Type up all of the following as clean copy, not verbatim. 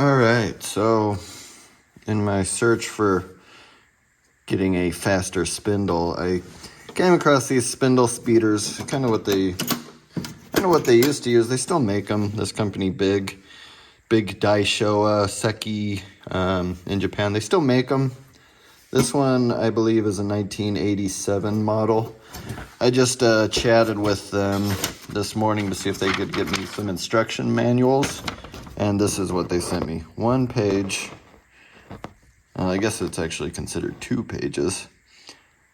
All right, so in my search for getting a faster spindle, I came across these spindle speeders, kind of what they used to use. They still make them. This company, Big Daishowa, Seki, in Japan, they still make them. This one, I believe, is a 1987 model. I just chatted with them this morning to see if they could give me some instruction manuals, and this is what they sent me. 1 page. I guess it's actually considered 2 pages.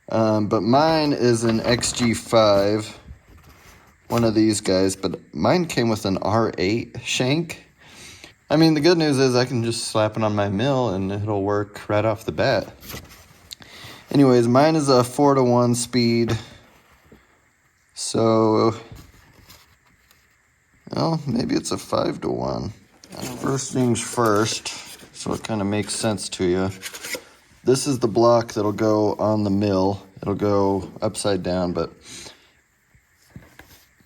But mine is an XG5, one of these guys, but mine came with an R8 shank. I mean, the good news is I can just slap it on my mill and it'll work right off the bat. Anyways, mine is a 4-to-1 speed. So, well, maybe it's a 5-to-1. First things first, so it kind of makes sense to you. This is the block that'll go on the mill. It'll go upside down, but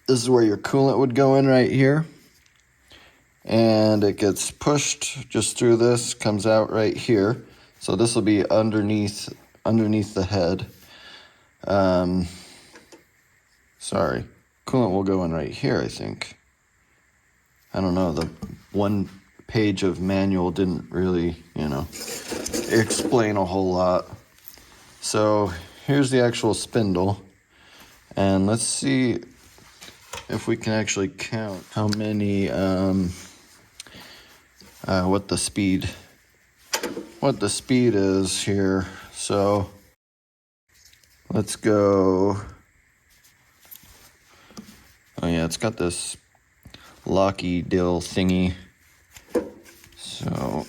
this is where your coolant would go in right here. And it gets pushed just through this, comes out right here. So this will be underneath the head. Sorry, coolant will go in right here, I think. I don't know, the 1 page of manual didn't really, explain a whole lot. So here's the actual spindle. And let's see if we can actually count how many, what the speed is here. So let's go. Oh yeah, it's got this locky dill thingy. So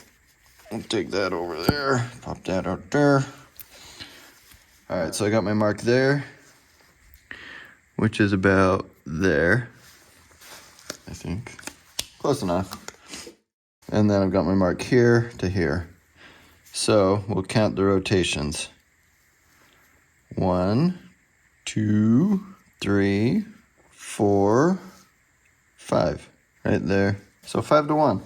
I'll take that over there, pop that out there. All right, so I got my mark there, which is about there, I think. Close enough. And then I've got my mark here to here. So we'll count the rotations. 1, 2, 3, 4, 5. Right there. So 5-to-1.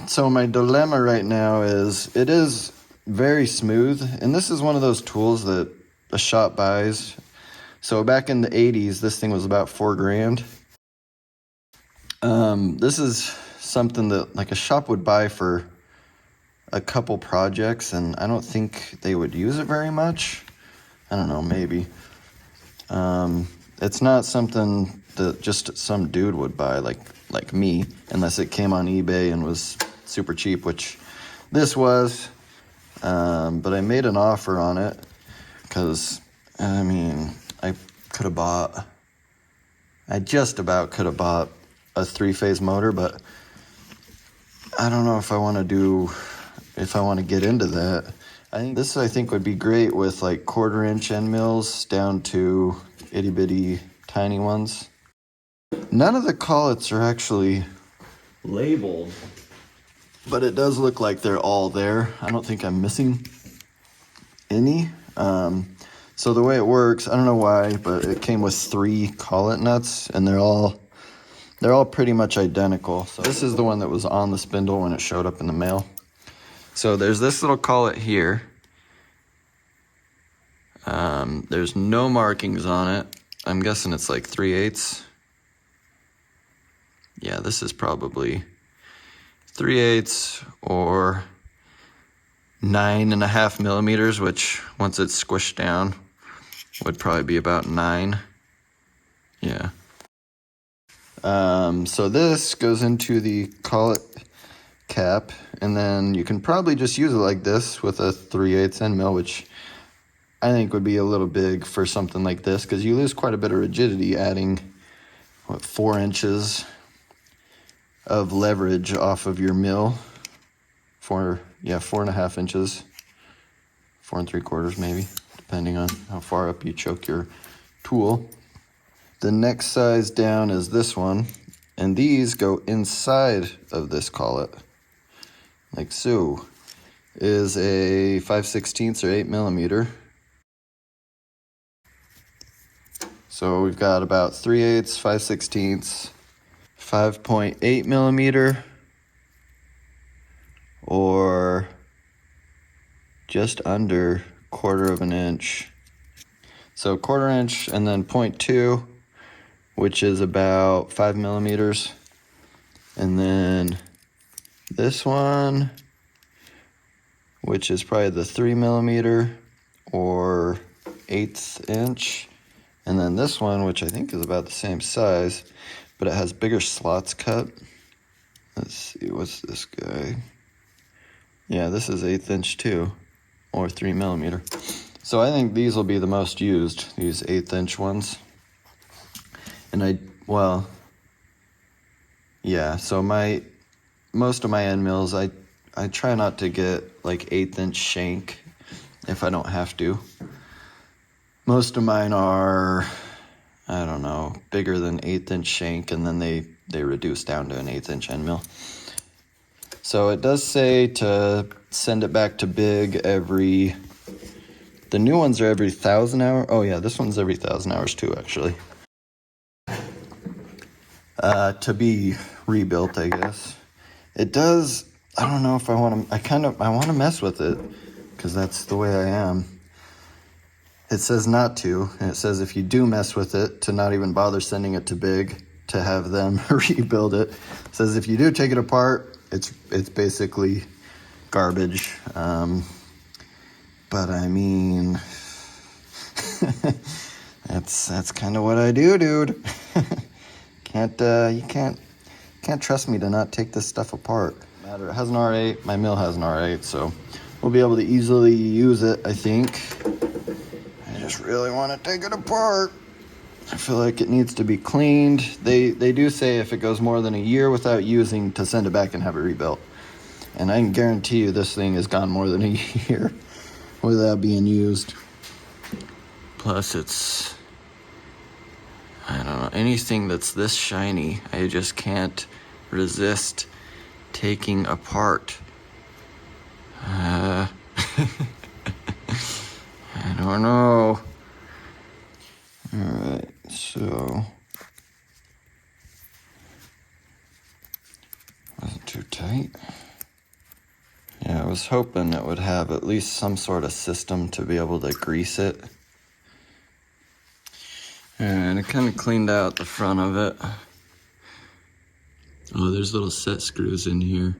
So my dilemma right now is, it is very smooth, and this is one of those tools that a shop buys. So back in the 80s, this thing was about $4,000. This is something that like a shop would buy for a couple projects, and I don't think they would use it very much. I don't know, maybe. It's not something that just some dude would buy like me, unless it came on eBay and was super cheap, which this was. But I made an offer on it because, I mean, I just about could have bought a 3-phase motor, but I don't know if I want to get into that. I think would be great with like 1/4-inch end mills down to itty bitty tiny ones. None of the collets are actually labeled, but it does look like they're all there. I don't think I'm missing any. So the way it works, I don't know why, but it came with 3 collet nuts, and they're all pretty much identical. So this is the one that was on the spindle when it showed up in the mail. So there's this little collet here. There's no markings on it. I'm guessing it's like 3/8. Yeah, this is probably 3/8 or 9.5 millimeters, which once it's squished down would probably be about 9. Yeah. So this goes into the collet cap, and then you can probably just use it like this with a 3/8 end mill, which I think would be a little big for something like this, because you lose quite a bit of rigidity adding 4 inches of leverage off of your mill. 4.5 inches, 4 3/4 maybe, depending on how far up you choke your tool. The next size down is this one, and these go inside of this collet, like so. Is a 5/16 or 8 millimeter. So we've got about 3/8, 5/16, 5.8 millimeter, or just under 1/4 of an inch. So 1/4 inch and then 0.2, which is about 5 millimeters. And then this one, which is probably the 3 millimeter or 1/8 inch. And then this one, which I think is about the same size, but it has bigger slots cut. Let's see, what's this guy? Yeah, this is 1/8 inch too, or 3 millimeter. So I think these will be the most used, these 1/8 inch ones. And well, yeah, so most of my end mills, I try not to get like 1/8 inch shank if I don't have to. Most of mine are, I don't know, bigger than 1/8 inch shank, and then they reduce down to an 1/8 inch end mill. So it does say to send it back to Big every, the new ones are every 1,000 hours. Oh yeah, this one's every 1,000 hours too, actually. To be rebuilt, I guess. It does, I don't know if I want to, I want to mess with it, because that's the way I am. It says not to, and it says if you do mess with it, to not even bother sending it to Big, to have them rebuild it. It says if you do take it apart, it's basically garbage. But I mean, that's kind of what I do, dude. You can't trust me to not take this stuff apart. Matter, it has an R8, my mill has an R8, so we'll be able to easily use it, I think. I just really want to take it apart. I feel like it needs to be cleaned. They do say if it goes more than a year without using, to send it back and have it rebuilt. And I can guarantee you this thing has gone more than a year without being used. Plus it's, I don't know, anything that's this shiny, I just can't resist taking apart. I don't know. Alright, so wasn't too tight. Yeah, I was hoping it would have at least some sort of system to be able to grease it. And it kind of cleaned out the front of it. Oh, there's little set screws in here.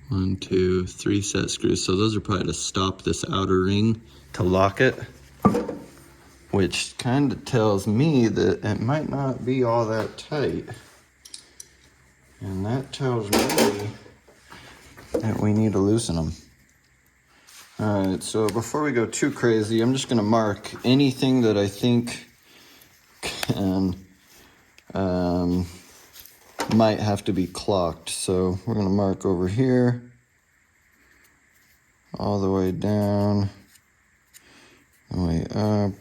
1, 2, 3 set screws. So those are probably to stop this outer ring to lock it, which kind of tells me that it might not be all that tight. And that tells me that we need to loosen them. All right, so before we go too crazy, I'm just gonna mark anything that I think can, might have to be clocked. So we're gonna mark over here, all the way down, the way up,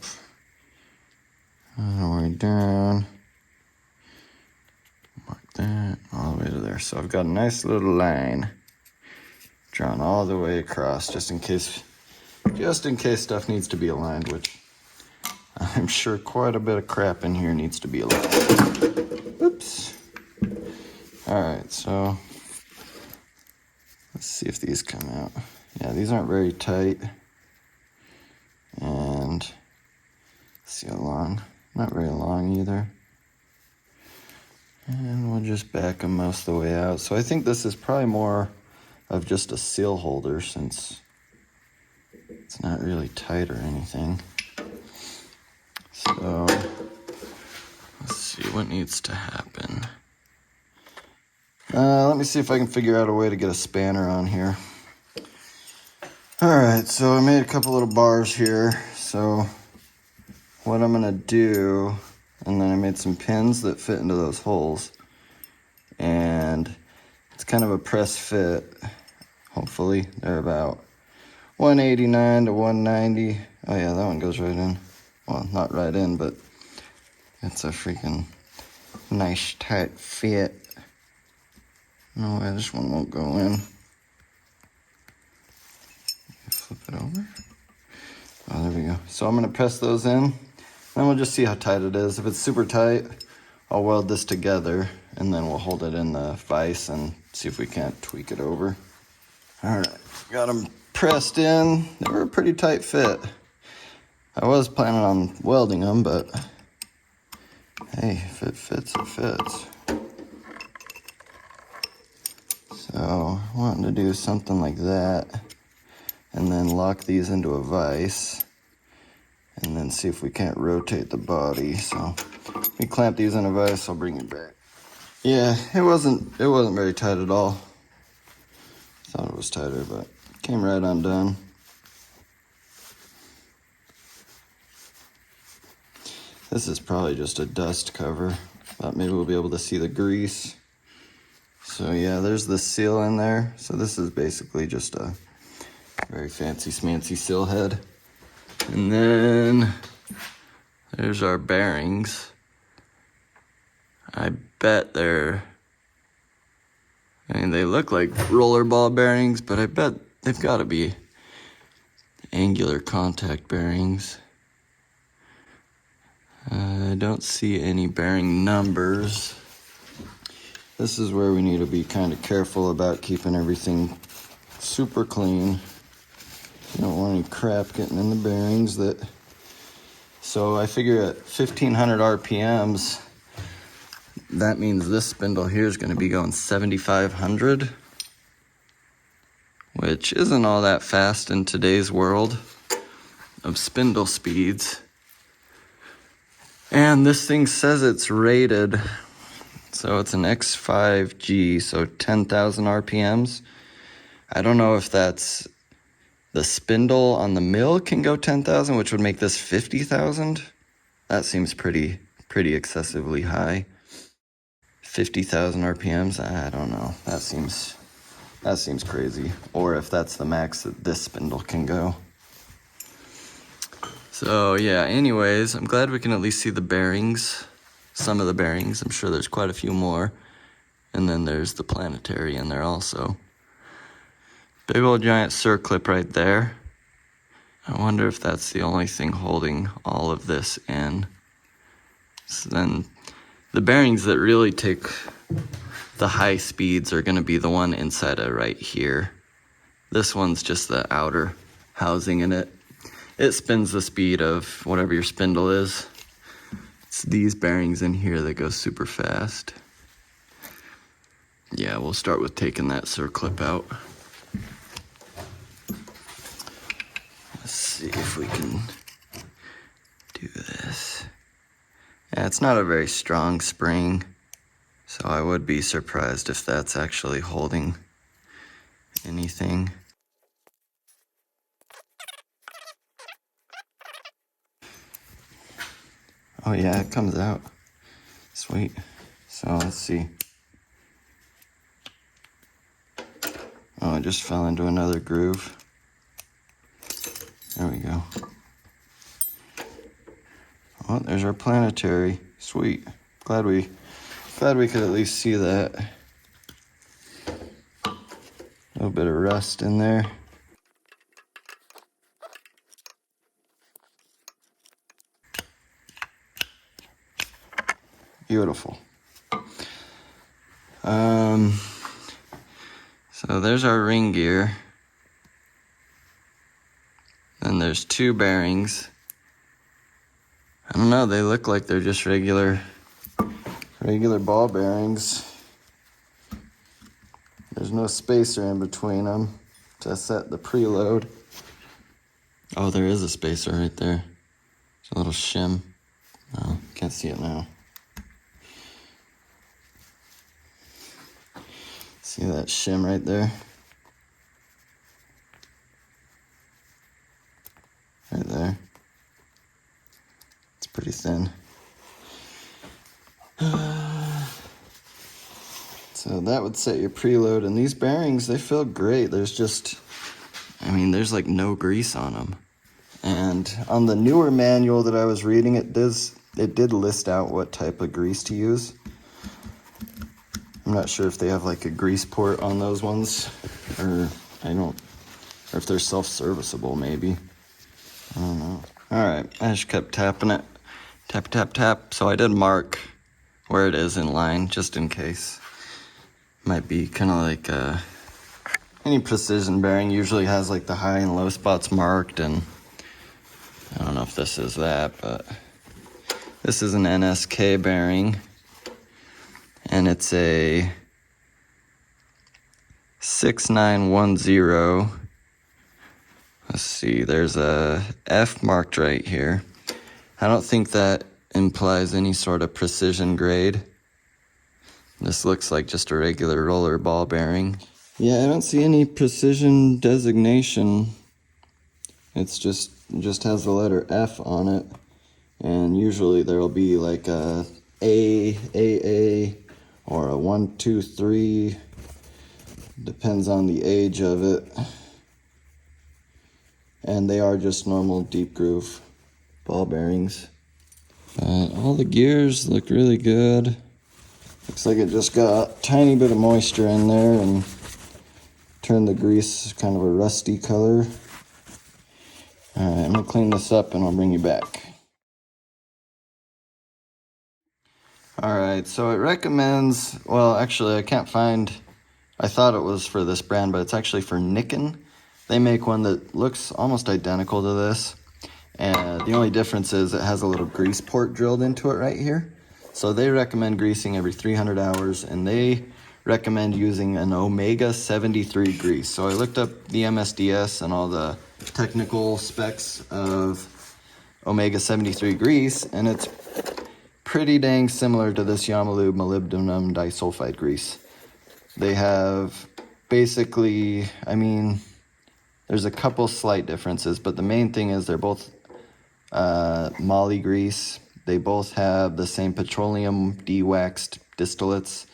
all the way down, mark that, all the way to there. So I've got a nice little line drawn all the way across, just in case stuff needs to be aligned, which I'm sure quite a bit of crap in here needs to be aligned. Oops. All right, so let's see if these come out. Yeah, these aren't very tight. And see how long, not very long either. And we'll just back them most of the way out. So I think this is probably more of just a seal holder, since it's not really tight or anything. So let's see what needs to happen. Let me see if I can figure out a way to get a spanner on here. All right, so I made a couple little bars here. So what I'm gonna do, and then I made some pins that fit into those holes, and it's kind of a press fit. Hopefully they're about 189 to 190. Oh yeah, that one goes right in. Well, not right in, but it's a freaking nice tight fit. No way, this one won't go in. Flip it over. Oh, there we go. So I'm gonna press those in, then we'll just see how tight it is. If it's super tight, I'll weld this together and then we'll hold it in the vise and see if we can't tweak it over. All right, got them pressed in. They were a pretty tight fit. I was planning on welding them, but hey, if it fits, it fits. So wanting to do something like that, and then lock these into a vise, and then see if we can't rotate the body. So we clamp these in a vise. I'll bring it back. Yeah, it wasn't very tight at all. Thought it was tighter, but came right undone. This is probably just a dust cover. Thought maybe we'll be able to see the grease. So yeah, there's the seal in there. So this is basically just a very fancy smancy seal head. And then there's our bearings. I bet they look like rollerball bearings, but I bet they've got to be angular contact bearings. I don't see any bearing numbers. This is where we need to be kind of careful about keeping everything super clean. You don't want any crap getting in the bearings. So I figure at 1500 RPMs, that means this spindle here is going to be going 7,500, which isn't all that fast in today's world of spindle speeds. And this thing says it's rated, so it's an X5G, so 10,000 RPMs. I don't know if that's the spindle on the mill can go 10,000, which would make this 50,000. That seems pretty excessively high. 50,000 RPMs, I don't know. That seems crazy. Or if that's the max that this spindle can go. So yeah, anyways, I'm glad we can at least see the bearings, some of the bearings. I'm sure there's quite a few more. And then there's the planetary in there also. Big old giant circlip right there. I wonder if that's the only thing holding all of this in. So then the bearings that really take the high speeds are gonna be the one inside of right here. This one's just the outer housing in it. It spins the speed of whatever your spindle is. It's these bearings in here that go super fast. Yeah, we'll start with taking that circlip out. Let's see if we can do this. Yeah, it's not a very strong spring, so I would be surprised if that's actually holding anything. Oh yeah, it comes out. Sweet. So let's see. Oh, I just fell into another groove. There we go. Oh, there's our planetary. Sweet. Glad we could at least see that. A little bit of rust in there. Beautiful. So there's our ring gear. Then there's two bearings. I don't know, they look like they're just regular ball bearings. There's no spacer in between them to set the preload. Oh, there is a spacer right there. There's a little shim. Oh, can't see it now. See that shim right there? Right there. It's pretty thin. So that would set your preload, and these bearings, they feel great. There's like no grease on them. And on the newer manual that I was reading, it did list out what type of grease to use. I'm not sure if they have like a grease port on those ones, or if they're self-serviceable maybe. I don't know. All right, I just kept tapping it. Tap, tap, tap. So I did mark where it is in line, just in case. Might be kind of like any precision bearing usually has like the high and low spots marked, and I don't know if this is that, but this is an NSK bearing, and it's a 6910. Let's see, there's a F marked right here. I don't think that implies any sort of precision grade. This looks like just a regular roller ball bearing. Yeah, I don't see any precision designation. It's just has the letter F on it. And usually there'll be like a AA, or a 1, 2, 3. Depends on the age of it. And they are just normal deep groove ball bearings. But all the gears look really good. Looks like it just got a tiny bit of moisture in there and turned the grease kind of a rusty color. Alright, I'm gonna clean this up and I'll bring you back. Alright, so it recommends, well actually I can't find, I thought it was for this brand, but it's actually for Nikken. They make one that looks almost identical to this, and the only difference is it has a little grease port drilled into it right here. So they recommend greasing every 300 hours, and they recommend using an Omega 73 grease. So I looked up the MSDS and all the technical specs of Omega 73 grease, and it's pretty dang similar to this Yamalube molybdenum disulfide grease. They have basically, I mean, there's a couple slight differences, but the main thing is they're both moly grease. They both have the same petroleum de-waxed distillates.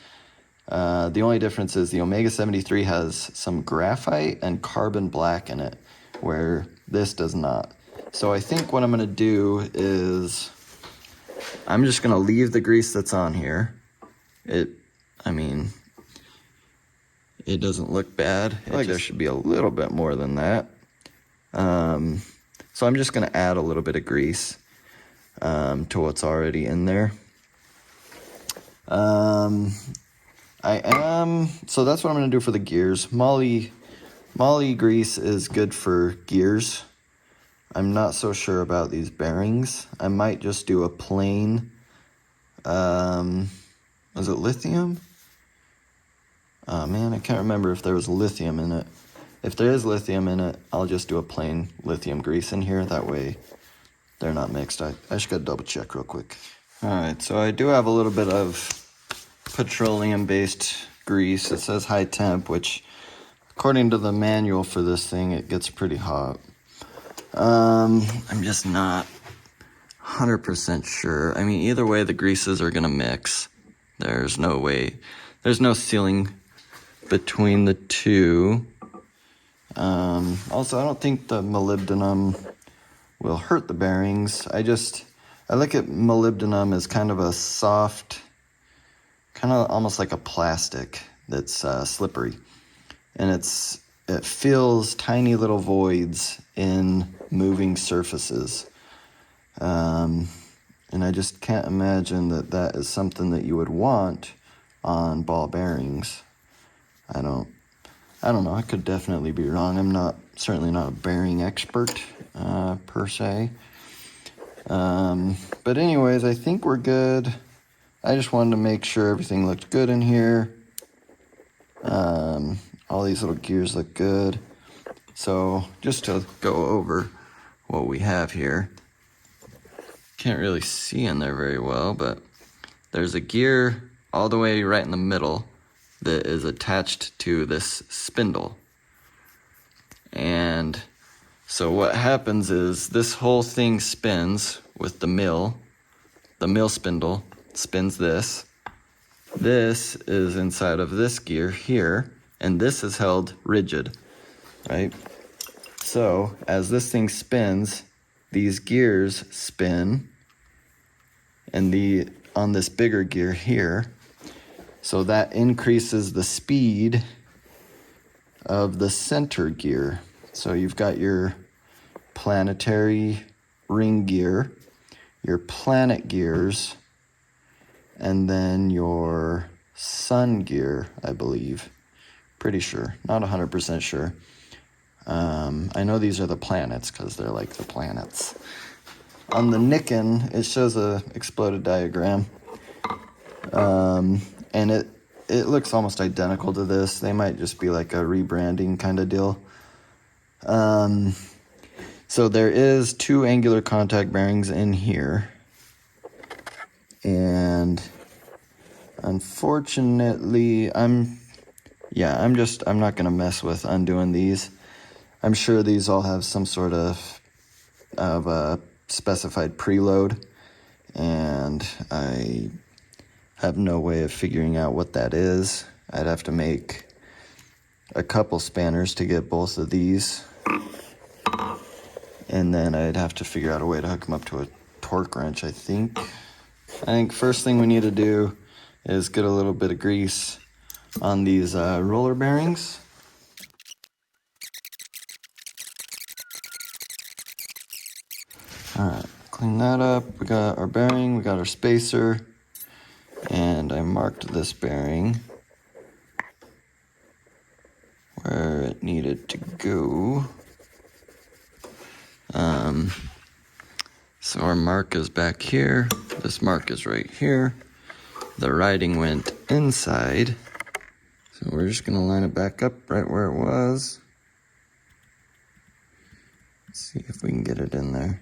The only difference is the Omega 73 has some graphite and carbon black in it, where this does not. So I think what I'm going to do is I'm just going to leave the grease that's on here. It doesn't look bad. There should be a little bit more than that. So I'm just going to add a little bit of grease to what's already in there. So that's what I'm going to do for the gears. Moly grease is good for gears. I'm not so sure about these bearings. I might just do a plain, was it lithium? Oh man, I can't remember if there was lithium in it. If there is lithium in it, I'll just do a plain lithium grease in here. That way they're not mixed. I just gotta double check real quick. Alright, so I do have a little bit of petroleum-based grease. It says high temp, which according to the manual for this thing, it gets pretty hot. I'm just not 100% sure. I mean, either way, the greases are gonna mix. There's no way. There's no sealing between the two. Also, I don't think the molybdenum will hurt the bearings. I look at molybdenum as kind of a soft, kind of almost like a plastic that's slippery. And it fills tiny little voids in moving surfaces. And I just can't imagine that is something that you would want on ball bearings. I don't know. I could definitely be wrong. I'm certainly not a bearing expert per se. But anyways, I think we're good. I just wanted to make sure everything looked good in here. All these little gears look good. So just to go over what we have here. Can't really see in there very well, but there's a gear all the way right in the middle that is attached to this spindle. And so what happens is this whole thing spins with the mill spindle spins this. This is inside of this gear here, and this is held rigid, right? So as this thing spins, these gears spin, and on this bigger gear here, so that increases the speed of the center gear. So you've got your planetary ring gear, your planet gears, and then your sun gear, I believe. Pretty sure, not 100% sure. I know these are the planets because they're like the planets. On the Niken, it shows a exploded diagram, and it looks almost identical to this. They might just be like a rebranding kind of deal. So there is 2 angular contact bearings in here, and unfortunately, I'm not gonna mess with undoing these. I'm sure these all have some sort of a specified preload, and I have no way of figuring out what that is. I'd have to make a couple spanners to get both of these, and then I'd have to figure out a way to hook them up to a torque wrench, I think. First thing we need to do is get a little bit of grease on these roller bearings. Alright, clean that up. We got our bearing, we got our spacer, and I marked this bearing where it needed to go. So our mark is back here. This mark is right here. The writing went inside. So we're just gonna line it back up right where it was. Let's see if we can get it in there.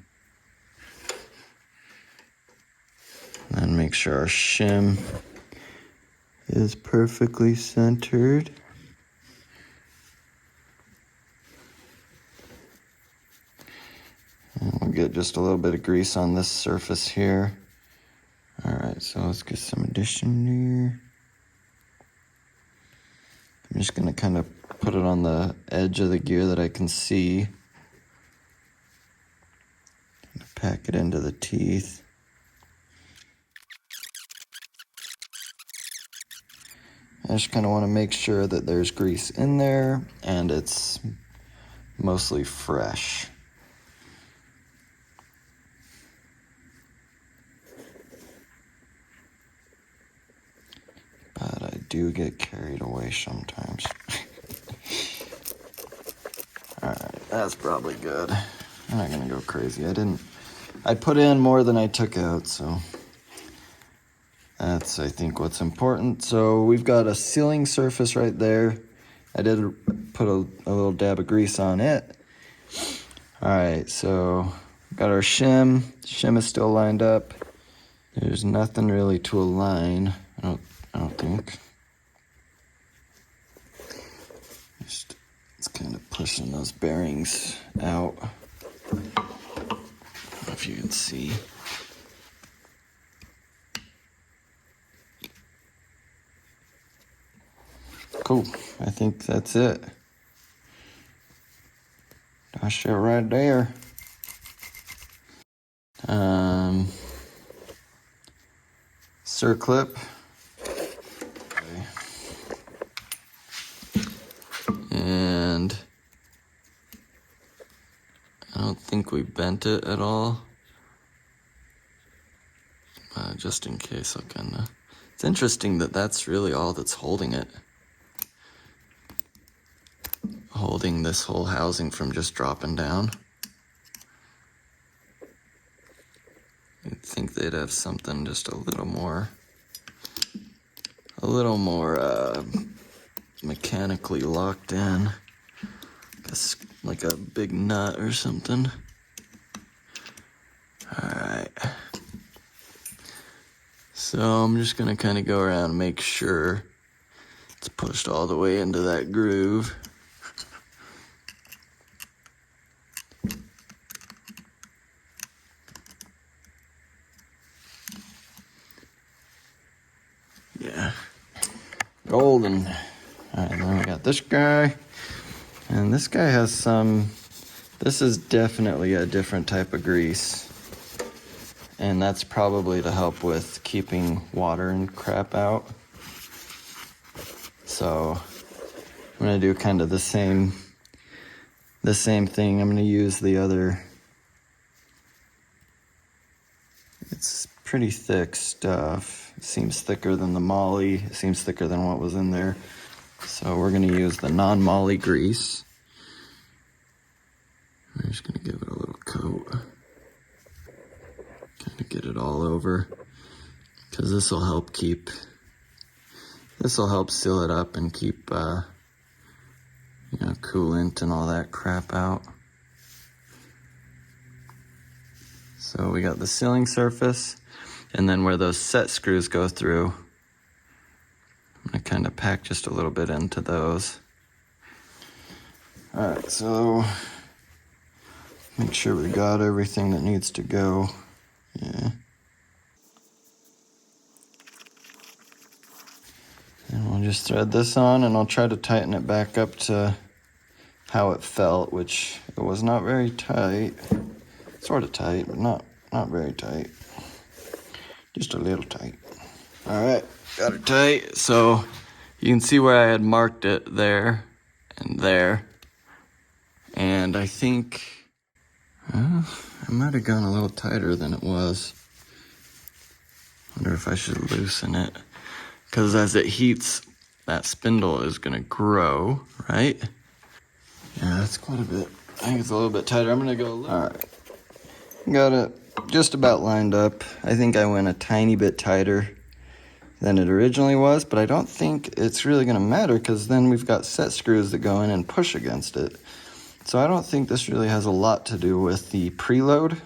And make sure our shim is perfectly centered. And we'll get just a little bit of grease on this surface here. Alright, so let's get some addition here. I'm just gonna kind of put it on the edge of the gear that I can see. Pack it into the teeth. I just kind of want to make sure that there's grease in there and it's mostly fresh. But I do get carried away sometimes. Alright, that's probably good. I'm not gonna go crazy. I put in more than I took out, so that's, I think, what's important. So we've got a sealing surface right there. I did put a little dab of grease on it. Alright, so got our shim. Shim is still lined up. There's nothing really to align, I don't think. Just, it's kind of pushing those bearings out. I don't know if you can see. Cool, I think that's it. That's it right there. Circlip. Okay. And I don't think we bent it at all. Just in case, I'll kinda... It's interesting that that's really all that's holding it. Holding this whole housing from just dropping down. You'd think they'd have something just a little more mechanically locked in. Guess like a big nut or something. Alright. So I'm just gonna kind of go around and make sure it's pushed all the way into that groove. Yeah. Golden. Alright, then we got this guy. And this guy has some... This is definitely a different type of grease. And that's probably to help with keeping water and crap out. So I'm gonna do kind of the same thing. I'm gonna use the other... It's pretty thick stuff. It seems thicker than the moly. It seems thicker than what was in there. So we're gonna use the non-moly grease. We're just gonna give it a little coat. Kind of get it all over, because this will help seal it up and keep, coolant and all that crap out. So we got the sealing surface, and then where those set screws go through, I'm gonna kind of pack just a little bit into those. All right, so make sure we got everything that needs to go. Yeah. And we'll just thread this on, and I'll try to tighten it back up to how it felt, which it was not very tight. Sort of tight, but not very tight. Just a little tight. All right, got it tight. So you can see where I had marked it there and there. And I think I might have gone a little tighter than it was. Wonder if I should loosen it. Because as it heats, that spindle is gonna grow, right? Yeah, that's quite a bit. I think it's a little bit tighter. I'm gonna go a little. All right, got it just about lined up. I think I went a tiny bit tighter than it originally was, but I don't think it's really gonna matter, because then we've got set screws that go in and push against it. So I don't think this really has a lot to do with the preload.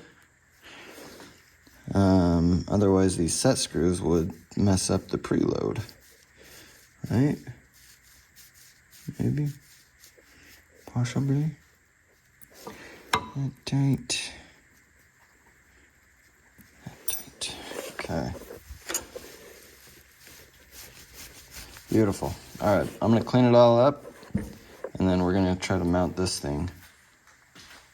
Otherwise these set screws would mess up the preload, right? Maybe, possibly. That tight. Okay. Beautiful. All right, I'm gonna clean it all up, and then we're gonna try to mount this thing.